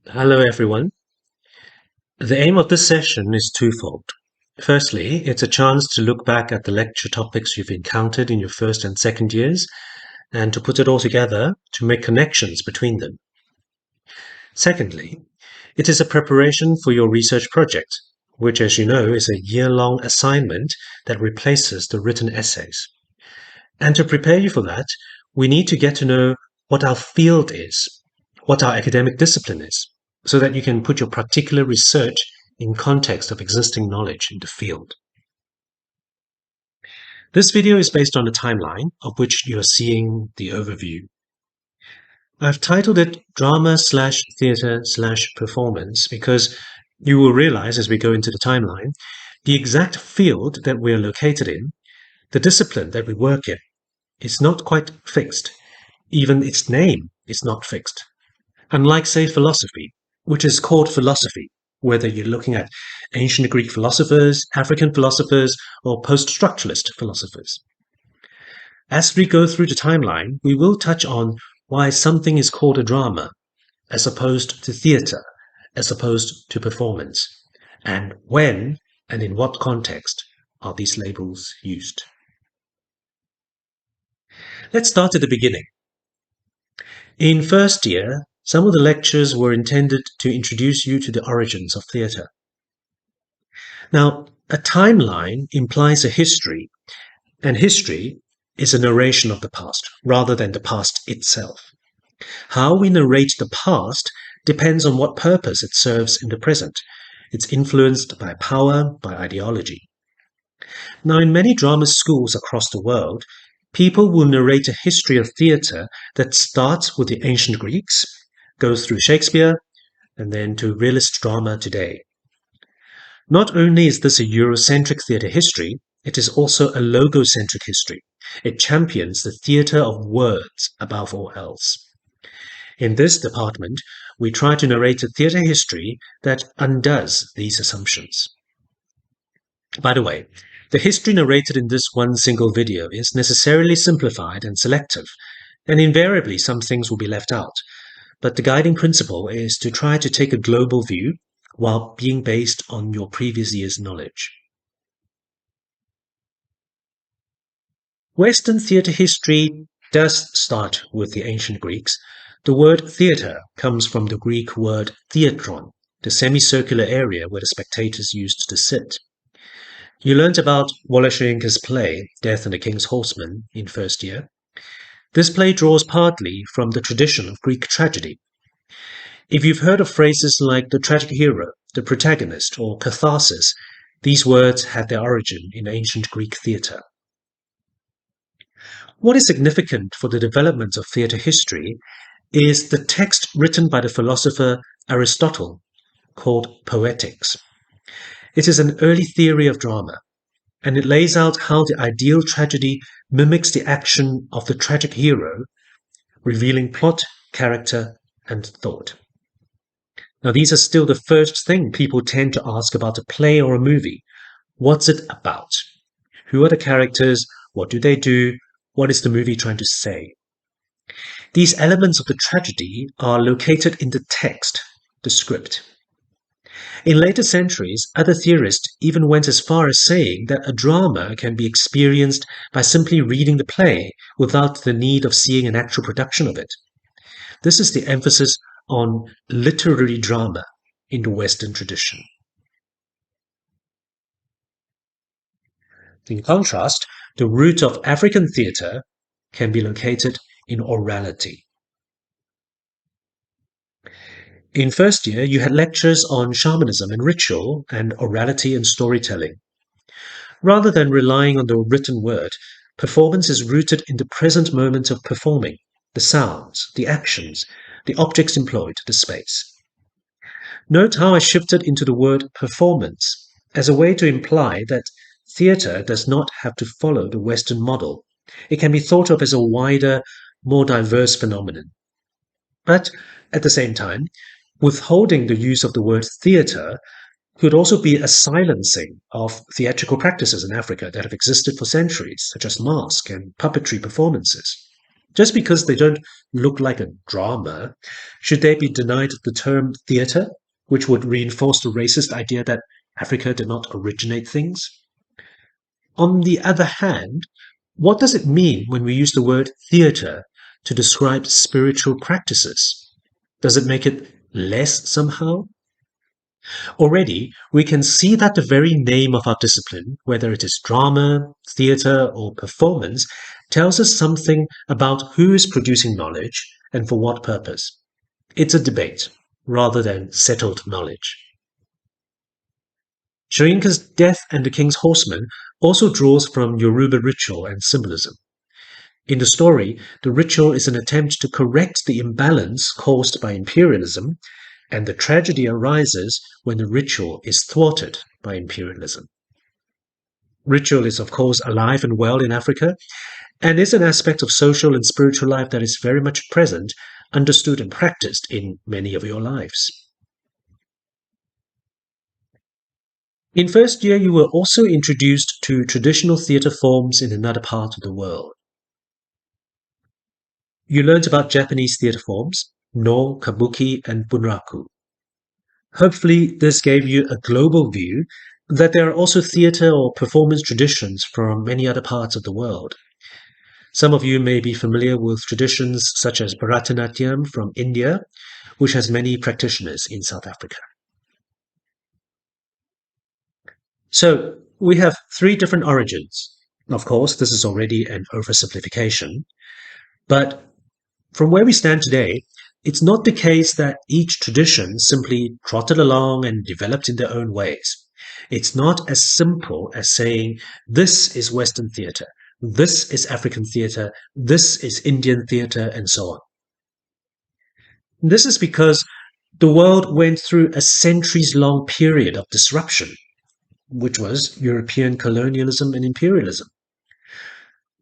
Hello, everyone. The aim of this session is twofold. Firstly, it's a chance to look back at the lecture topics you've encountered in your first and second years and to put it all together to make connections between them. Secondly, it is a preparation for your research project, which, as you know, is a year-long assignment that replaces the written essays. And to prepare you for that, we need to get to know what our field is, what our academic discipline is, so that you can put your particular research in context of existing knowledge in the field. This video is based on a timeline of which you are seeing the overview. I've titled it Drama/Theatre/Performance because you will realize as we go into the timeline, the exact field that we are located in, the discipline that we work in, is not quite fixed. Even its name is not fixed. Unlike, say, philosophy, which is called philosophy, whether you're looking at ancient Greek philosophers, African philosophers, or post-structuralist philosophers. As we go through the timeline, we will touch on why something is called a drama, as opposed to theatre, as opposed to performance, and when and in what context are these labels used. Let's start at the beginning. In first year, some of the lectures were intended to introduce you to the origins of theatre. Now, a timeline implies a history, and history is a narration of the past rather than the past itself. How we narrate the past depends on what purpose it serves in the present. It's influenced by power, by ideology. Now, in many drama schools across the world, people will narrate a history of theatre that starts with the ancient Greeks, goes through Shakespeare, and then to realist drama today. Not only is this a Eurocentric theatre history, it is also a logocentric history. It champions the theatre of words above all else. In this department, we try to narrate a theatre history that undoes these assumptions. By the way, the history narrated in this one single video is necessarily simplified and selective, and invariably some things will be left out. But the guiding principle is to try to take a global view while being based on your previous year's knowledge. Western theatre history does start with the ancient Greeks. The word theatre comes from the Greek word theatron, the semicircular area where the spectators used to sit. You learnt about Woloszynka's play, Death and the King's Horseman, in first year. This play draws partly from the tradition of Greek tragedy. If you've heard of phrases like the tragic hero, the protagonist, or catharsis, these words had their origin in ancient Greek theatre. What is significant for the development of theatre history is the text written by the philosopher Aristotle, called Poetics. It is an early theory of drama, and it lays out how the ideal tragedy mimics the action of the tragic hero, revealing plot, character, and thought. Now, these are still the first thing people tend to ask about a play or a movie. What's it about? Who are the characters? What do they do? What is the movie trying to say? These elements of the tragedy are located in the text, the script. In later centuries, other theorists even went as far as saying that a drama can be experienced by simply reading the play without the need of seeing an actual production of it. This is the emphasis on literary drama in the Western tradition. In contrast, the root of African theatre can be located in orality. In first year, you had lectures on shamanism and ritual and orality and storytelling. Rather than relying on the written word, performance is rooted in the present moment of performing, the sounds, the actions, the objects employed, the space. Note how I shifted into the word performance as a way to imply that theatre does not have to follow the Western model. It can be thought of as a wider, more diverse phenomenon. But at the same time, withholding the use of the word theatre could also be a silencing of theatrical practices in Africa that have existed for centuries, such as masque and puppetry performances. Just because they don't look like a drama, should they be denied the term theatre, which would reinforce the racist idea that Africa did not originate things? On the other hand, what does it mean when we use the word theatre to describe spiritual practices? Does it make it less somehow? Already, we can see that the very name of our discipline, whether it is drama, theatre, or performance, tells us something about who is producing knowledge and for what purpose. It's a debate rather than settled knowledge. Shoyinka's Death and the King's Horseman also draws from Yoruba ritual and symbolism. In the story, the ritual is an attempt to correct the imbalance caused by imperialism, and the tragedy arises when the ritual is thwarted by imperialism. Ritual is, of course, alive and well in Africa, and is an aspect of social and spiritual life that is very much present, understood, and practiced in many of your lives. In first year, you were also introduced to traditional theatre forms in another part of the world. You learned about Japanese theatre forms, No, Kabuki, and Bunraku. Hopefully, this gave you a global view that there are also theatre or performance traditions from many other parts of the world. Some of you may be familiar with traditions such as Bharatanatyam from India, which has many practitioners in South Africa. So, we have three different origins. Of course, this is already an oversimplification, but from where we stand today, it's not the case that each tradition simply trotted along and developed in their own ways. It's not as simple as saying, this is Western theatre, this is African theatre, this is Indian theatre, and so on. This is because the world went through a centuries-long period of disruption, which was European colonialism and imperialism.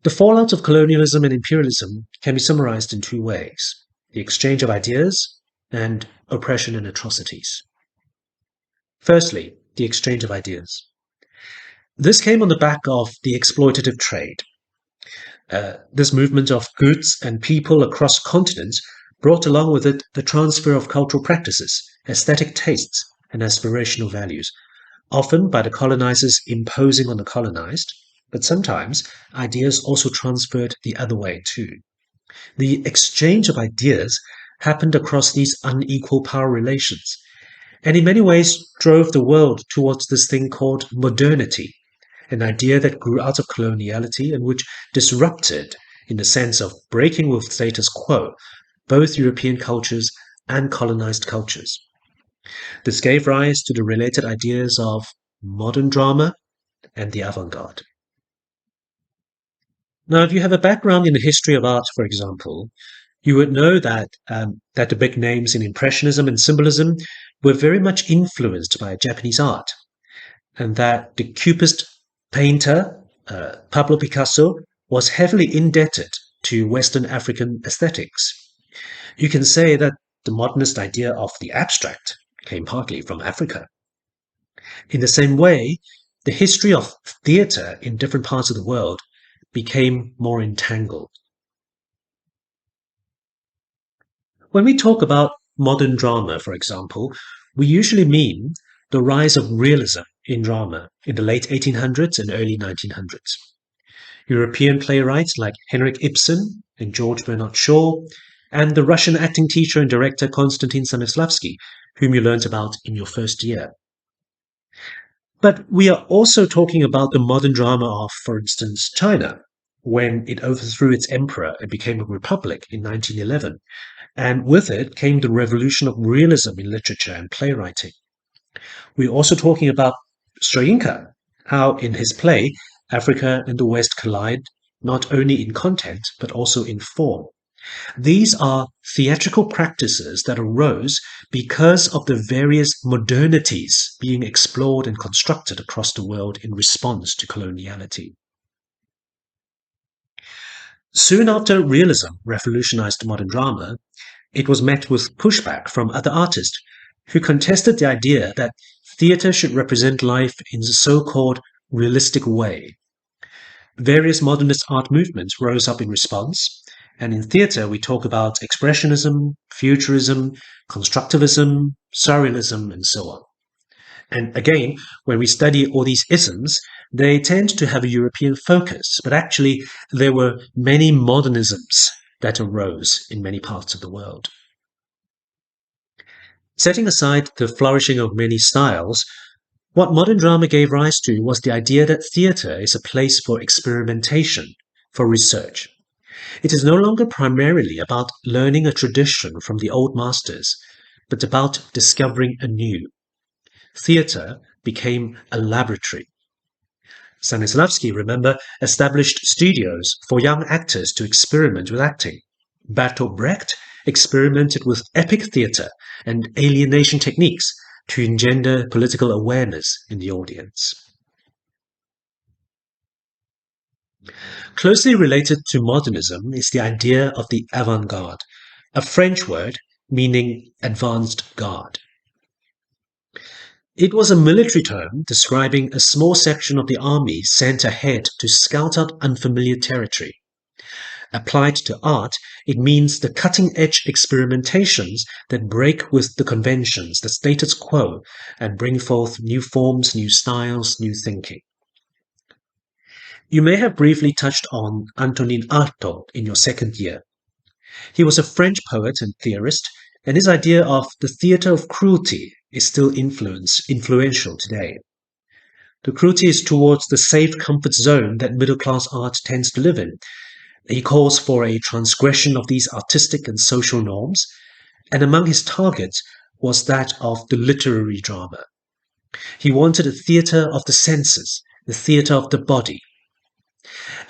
The fallout of colonialism and imperialism can be summarized in two ways: the exchange of ideas and oppression and atrocities. Firstly, the exchange of ideas. This came on the back of the exploitative trade. This movement of goods and people across continents brought along with it the transfer of cultural practices, aesthetic tastes, and aspirational values, often by the colonizers imposing on the colonized, but sometimes ideas also transferred the other way too. The exchange of ideas happened across these unequal power relations, and in many ways drove the world towards this thing called modernity, an idea that grew out of coloniality and which disrupted, in the sense of breaking with status quo, both European cultures and colonized cultures. This gave rise to the related ideas of modern drama and the avant-garde. Now, if you have a background in the history of art, for example, you would know that the big names in Impressionism and Symbolism were very much influenced by Japanese art, and that the Cubist painter Pablo Picasso was heavily indebted to Western African aesthetics. You can say that the modernist idea of the abstract came partly from Africa. In the same way, the history of theatre in different parts of the world became more entangled. When we talk about modern drama, for example, we usually mean the rise of realism in drama in the late 1800s and early 1900s. European playwrights like Henrik Ibsen and George Bernard Shaw, and the Russian acting teacher and director Konstantin Stanislavski, whom you learnt about in your first year. But we are also talking about the modern drama of, for instance, China, when it overthrew its emperor and became a republic in 1911, and with it came the revolution of realism in literature and playwriting. We're also talking about Soyinka, how in his play, Africa and the West collide not only in content, but also in form. These are theatrical practices that arose because of the various modernities being explored and constructed across the world in response to coloniality. Soon after realism revolutionized modern drama, it was met with pushback from other artists who contested the idea that theatre should represent life in the so-called realistic way. Various modernist art movements rose up in response, And in theatre, we talk about expressionism, futurism, constructivism, surrealism, and so on. And again, when we study all these isms, they tend to have a European focus, but actually there were many modernisms that arose in many parts of the world. Setting aside the flourishing of many styles, what modern drama gave rise to was the idea that theatre is a place for experimentation, for research. It is no longer primarily about learning a tradition from the old masters, but about discovering anew. Theatre became a laboratory. Stanislavski, remember, established studios for young actors to experiment with acting. Bertolt Brecht experimented with epic theatre and alienation techniques to engender political awareness in the audience. Closely related to modernism is the idea of the avant-garde, a French word meaning advanced guard. It was a military term describing a small section of the army sent ahead to scout out unfamiliar territory. Applied to art, it means the cutting-edge experimentations that break with the conventions, the status quo, and bring forth new forms, new styles, new thinking. You may have briefly touched on Antonin Artaud in your second year. He was a French poet and theorist, and his idea of the theatre of cruelty is still influential today. The cruelty is towards the safe comfort zone that middle-class art tends to live in. He calls for a transgression of these artistic and social norms, and among his targets was that of the literary drama. He wanted a theatre of the senses, the theatre of the body.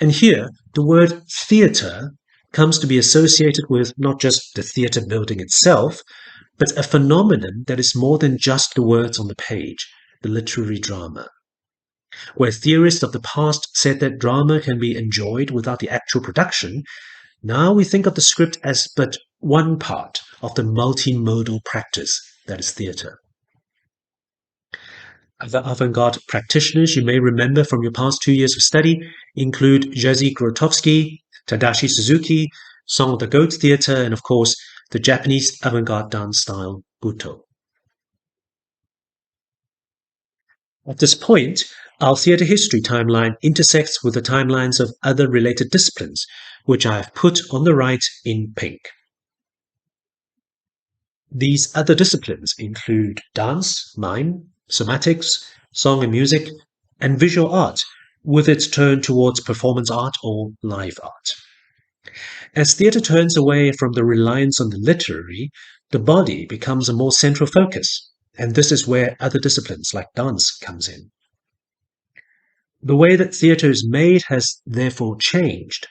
And here, the word theatre comes to be associated with not just the theatre building itself, but a phenomenon that is more than just the words on the page, the literary drama. Where theorists of the past said that drama can be enjoyed without the actual production, now we think of the script as but one part of the multimodal practice that is theatre. Other avant-garde practitioners you may remember from your past 2 years of study include Jerzy Grotowski, Tadashi Suzuki, Song of the Goat Theatre, and of course, the Japanese avant-garde dance style Buto. At this point, our theatre history timeline intersects with the timelines of other related disciplines, which I have put on the right in pink. These other disciplines include dance, mime, somatics, song and music, and visual art, with its turn towards performance art or live art. As theatre turns away from the reliance on the literary, the body becomes a more central focus, and this is where other disciplines like dance comes in. The way that theatre is made has therefore changed.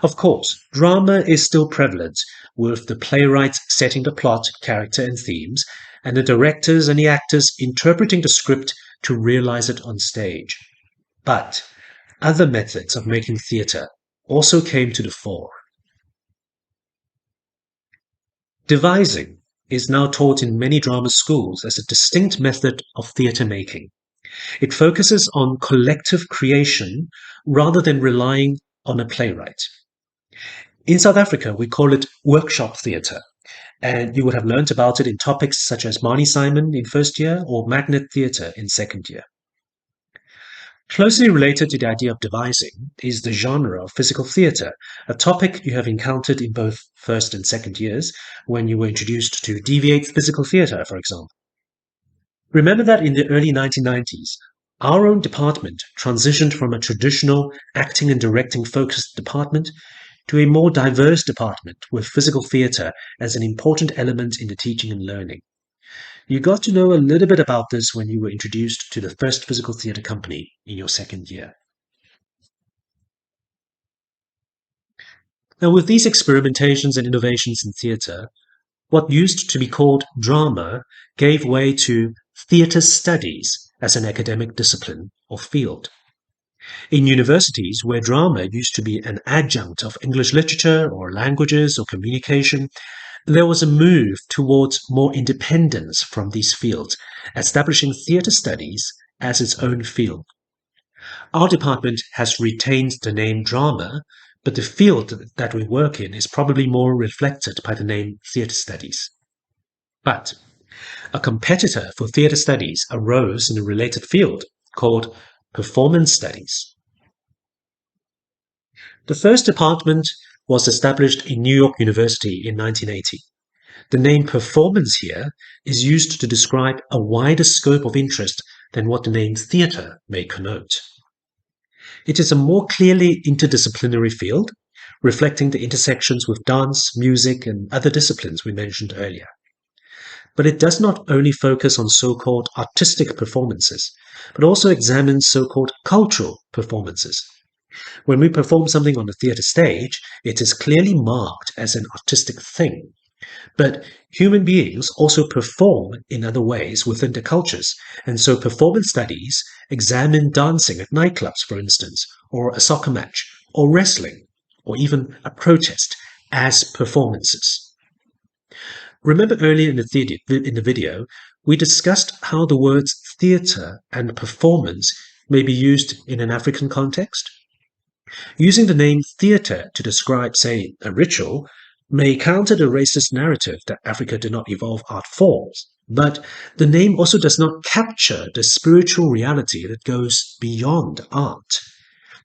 Of course, drama is still prevalent, with the playwrights setting the plot, character, and themes, and the directors and the actors interpreting the script to realize it on stage. But other methods of making theatre also came to the fore. Devising is now taught in many drama schools as a distinct method of theatre making. It focuses on collective creation rather than relying on a playwright. In South Africa, we call it workshop theatre, and you would have learnt about it in topics such as Marnie Simon in first year or magnet theatre in second year. Closely related to the idea of devising is the genre of physical theatre, a topic you have encountered in both first and second years when you were introduced to deviate physical theatre, for example. Remember that in the early 1990s, our own department transitioned from a traditional acting and directing focused department to a more diverse department with physical theatre as an important element in the teaching and learning. You got to know a little bit about this when you were introduced to the first physical theatre company in your second year. Now, with these experimentations and innovations in theatre, what used to be called drama gave way to theatre studies as an academic discipline or field. In universities, where drama used to be an adjunct of English literature or languages or communication, there was a move towards more independence from these fields, establishing theatre studies as its own field. Our department has retained the name drama, but the field that we work in is probably more reflected by the name theatre studies. But a competitor for theatre studies arose in a related field called performance studies. The first department was established in New York University in 1980. The name performance here is used to describe a wider scope of interest than what the name theatre may connote. It is a more clearly interdisciplinary field, reflecting the intersections with dance, music, and other disciplines we mentioned earlier. But it does not only focus on so-called artistic performances, but also examines so-called cultural performances. When we perform something on the theatre stage, it is clearly marked as an artistic thing. But human beings also perform in other ways within their cultures, and so performance studies examine dancing at nightclubs, for instance, or a soccer match, or wrestling, or even a protest as performances. Remember earlier in the video, we discussed how the words theatre and performance may be used in an African context? Using the name theatre to describe, say, a ritual may counter the racist narrative that Africa did not evolve art forms, but the name also does not capture the spiritual reality that goes beyond art.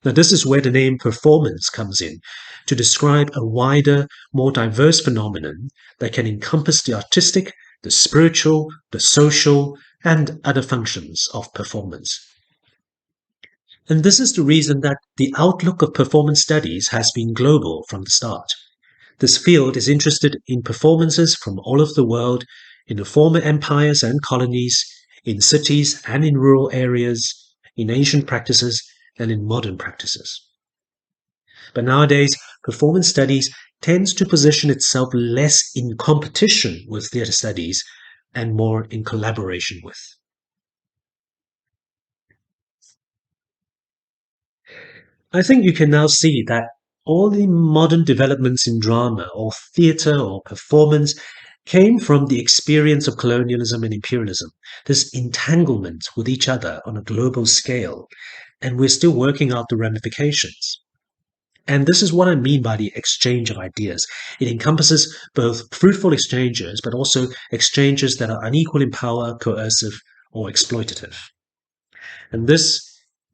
Now, this is where the name performance comes in, to describe a wider, more diverse phenomenon that can encompass the artistic, the spiritual, the social, and other functions of performance. And this is the reason that the outlook of performance studies has been global from the start. This field is interested in performances from all over the world, in the former empires and colonies, in cities and in rural areas, in ancient practices and in modern practices. But nowadays, performance studies tends to position itself less in competition with theatre studies and more in collaboration with. I think you can now see that all the modern developments in drama or theatre or performance came from the experience of colonialism and imperialism, this entanglement with each other on a global scale, and we're still working out the ramifications. And this is what I mean by the exchange of ideas. It encompasses both fruitful exchanges, but also exchanges that are unequal in power, coercive, or exploitative. And this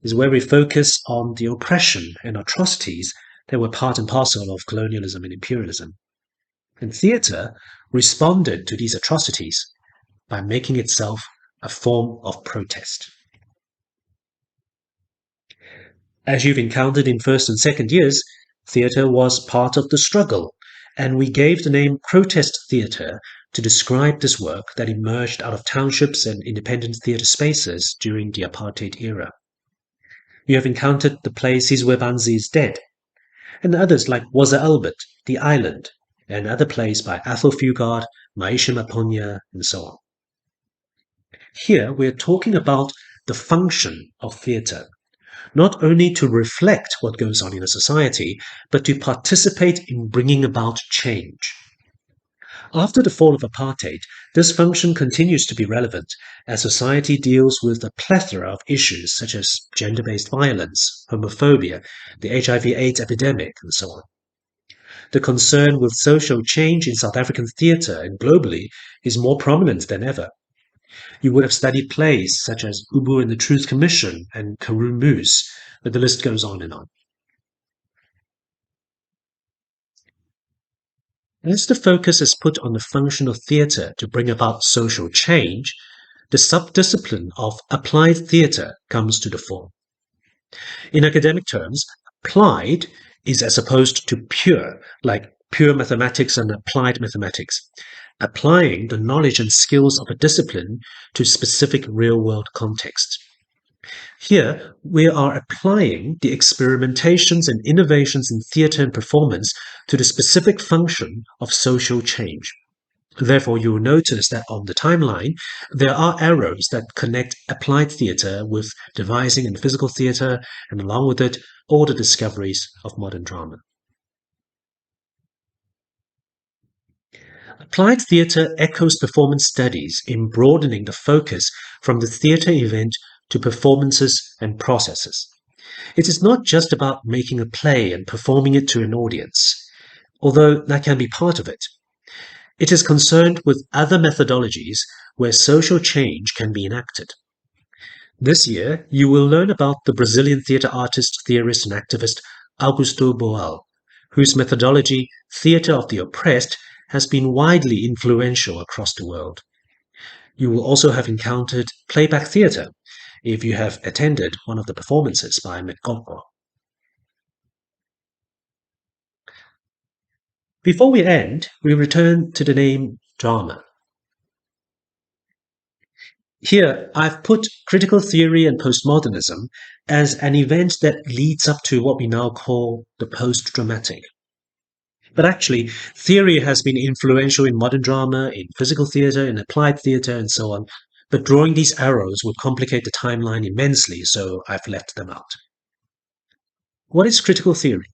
is where we focus on the oppression and atrocities that were part and parcel of colonialism and imperialism. And theatre responded to these atrocities by making itself a form of protest. As you've encountered in first and second years, theatre was part of the struggle, and we gave the name protest theatre to describe this work that emerged out of townships and independent theatre spaces during the apartheid era. You have encountered the play Sizwe Banzi is Dead, and others like Waza Albert, The Island, and other plays by Athol Fugard, Maisha Maponya, and so on. Here we're talking about the function of theatre, not only to reflect what goes on in a society, but to participate in bringing about change. After the fall of apartheid, this function continues to be relevant as society deals with a plethora of issues such as gender-based violence, homophobia, the HIV/AIDS epidemic, and so on. The concern with social change in South African theatre and globally is more prominent than ever. You would have studied plays such as Ubu and the Truth Commission and Karoo Moose, but the list goes on and on. As the focus is put on the function of theatre to bring about social change, the subdiscipline of applied theatre comes to the fore. In academic terms, applied is as opposed to pure, like pure mathematics and applied mathematics, applying the knowledge and skills of a discipline to specific real-world contexts. Here, we are applying the experimentations and innovations in theatre and performance to the specific function of social change. Therefore, you will notice that on the timeline, there are arrows that connect applied theatre with devising and physical theatre, and along with it, all the discoveries of modern drama. Applied theatre echoes performance studies in broadening the focus from the theatre event to performances and processes. It is not just about making a play and performing it to an audience, although that can be part of it. It is concerned with other methodologies where social change can be enacted. This year, you will learn about the Brazilian theatre artist, theorist, and activist Augusto Boal, whose methodology, Theatre of the Oppressed, has been widely influential across the world. You will also have encountered playback theatre if you have attended one of the performances by Mekoko. Before we end, we return to the name drama. Here, I've put critical theory and postmodernism as an event that leads up to what we now call the post-dramatic. But actually, theory has been influential in modern drama, in physical theatre, in applied theatre, and so on. But drawing these arrows would complicate the timeline immensely, so I've left them out. What is critical theory?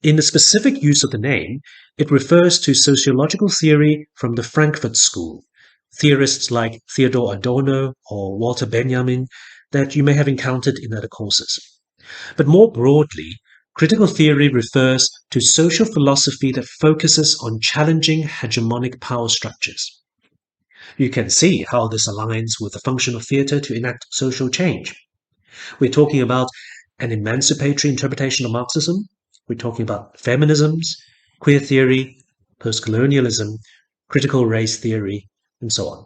In the specific use of the name, it refers to sociological theory from the Frankfurt School, theorists like Theodor Adorno or Walter Benjamin that you may have encountered in other courses. But more broadly, critical theory refers to social philosophy that focuses on challenging hegemonic power structures. You can see how this aligns with the function of theatre to enact social change. We're talking about an emancipatory interpretation of Marxism. We're talking about feminisms, queer theory, postcolonialism, critical race theory, and so on.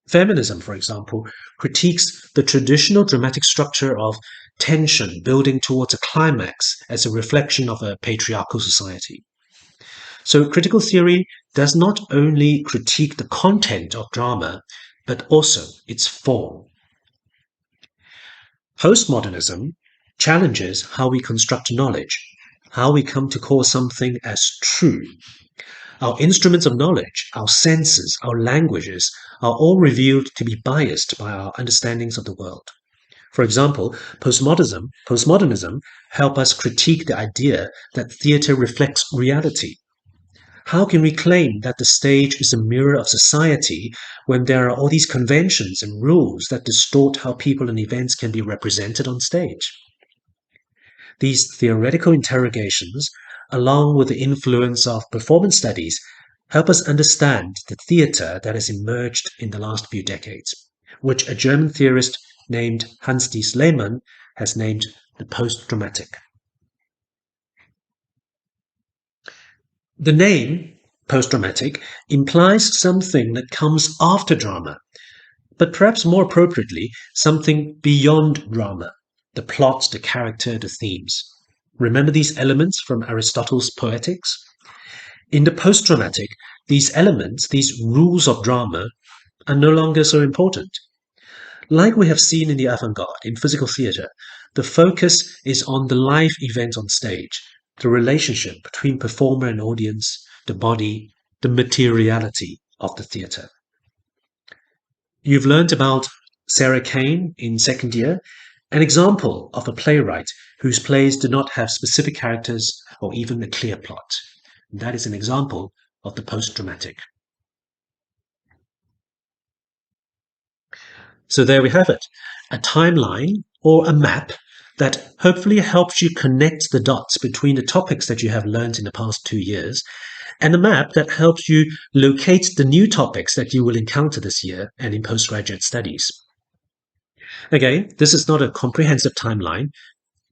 Feminism, for example, critiques the traditional dramatic structure of tension building towards a climax as a reflection of a patriarchal society. So critical theory does not only critique the content of drama, but also its form. Postmodernism challenges how we construct knowledge, how we come to call something as true. Our instruments of knowledge, our senses, our languages are all revealed to be biased by our understandings of the world. For example, postmodernism help us critique the idea that theatre reflects reality. How can we claim that the stage is a mirror of society when there are all these conventions and rules that distort how people and events can be represented on stage? These theoretical interrogations, along with the influence of performance studies, help us understand the theatre that has emerged in the last few decades, which a German theorist named Hans-Dies Lehmann has named the post-dramatic. The name post-dramatic implies something that comes after drama, but perhaps more appropriately, something beyond drama, the plot, the character, the themes. Remember these elements from Aristotle's Poetics? In the post-dramatic, these elements, these rules of drama, are no longer so important. Like we have seen in the avant-garde, in physical theatre, the focus is on the live event on stage, the relationship between performer and audience, the body, the materiality of the theatre. You've learned about Sarah Kane in second year, an example of a playwright whose plays do not have specific characters or even a clear plot. That is an example of the post-dramatic. So there we have it, a timeline or a map that hopefully helps you connect the dots between the topics that you have learned in the past 2 years, and a map that helps you locate the new topics that you will encounter this year and in postgraduate studies. Again, this is not a comprehensive timeline.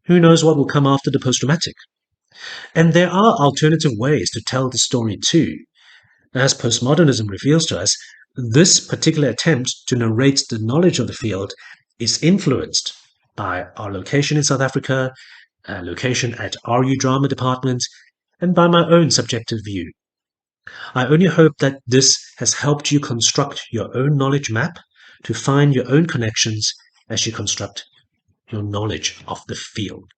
Who knows what will come after the post-dramatic? And there are alternative ways to tell the story too. As postmodernism reveals to us, this particular attempt to narrate the knowledge of the field is influenced by our location in South Africa, location at RU Drama Department, and by my own subjective view. I only hope that this has helped you construct your own knowledge map to find your own connections as you construct your knowledge of the field.